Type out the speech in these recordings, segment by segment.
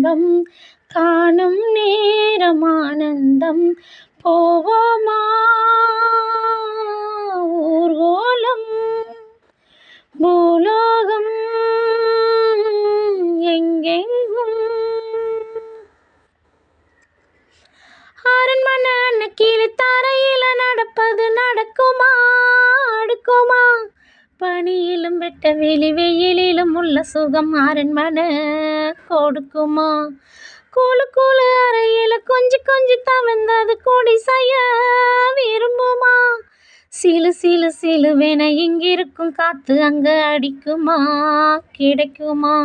பேரின்பம் காணும் நேரமானந்தம் போவோமா ஊர்கோலம் பூலோகம் எங்கெங்கும் அரண்மனை கீழே தரையில நடப்பது நடக்குமா அடுக்குமா பனியிலும் வெட்ட வெளி வெயிலிலும் உள்ள சுகம் அரண்மனை கொடுக்குமா கூழு கூழு அறையில கொஞ்சி தவந்தது கூடி செய்ய விரும்புமா சிலு சிலு சிலுவென இங்கிருக்கும் காத்து அங்க அடிக்குமா கிடைக்குமா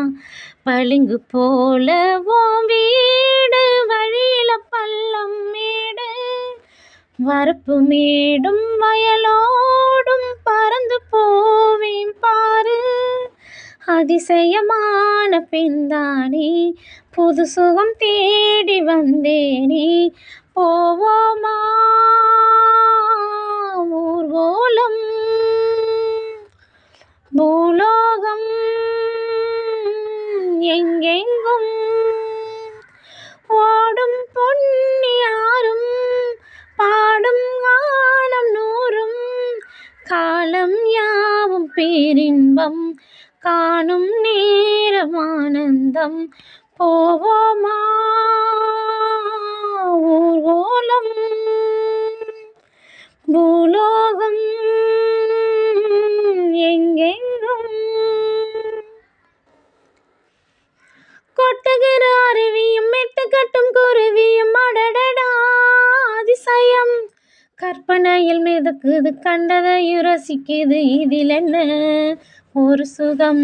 பளிங்கு போல ஓம் வீடு வழியில பள்ளம் மேடு வரப்பு மேடும் வயலோடும் பறந்து போவேன் பாரு அதிசயமான பெண்தானே புது சுகம் தேடி வந்தேனே போவோமா ஊர்கோலம் பூலோகம் எங்கெங்கும் ஓடும் பொன்னியாரும் பாடும் கானம் நூறும் காலம் யாவும் பேரின்பம் காணும் நேரமானந்தம் போவோமா ஊர்கோலம் பூலோகம் எங்கெங்கும் கொட்டுகிற அருவியும் மெட்டு கட்டும் குருவியும் அடடடா அதிசயம் கற்பனையில் மிதக்குது கண்டதையும் ரசிக்குது இதில் என்ன ஒரு சுகம்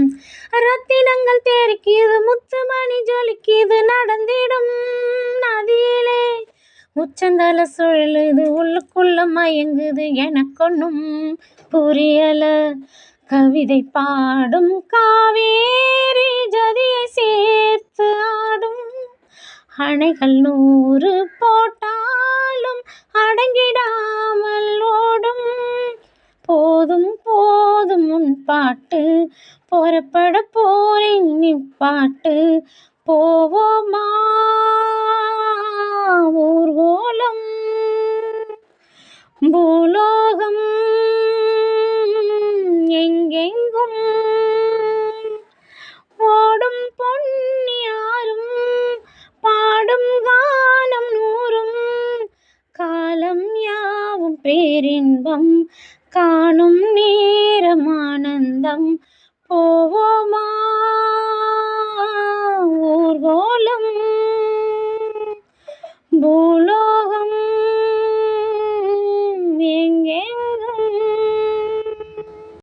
ரத்தினங்கள் தெரிக்குது முத்துமணி ஜொலிக்குது நடந்திடும் நதியிலே உச்சந்தல சுழலுது உள்ளுக்குள்ள மயங்குது எனக்கொன்னும் புரியல கவிதை பாடும் காவேரி ஜதியை சேர்த்து ஆடும் அணைகள் 100 போட்டாலும் அடங்கிடாமல் ஓடும் போதும் போதும் உன் பாட்டு புறப்பட போறேன் நிப்பாட்டு போவோமா ஊர்கோலம் பூலோகம் எங்கெங்கும் ஓடும் பொன்னியாரும் பாடும் கானம் நூறும் காலம் யாவும் பேரின்பம் காணும் நேரமானந்தம் போவோமா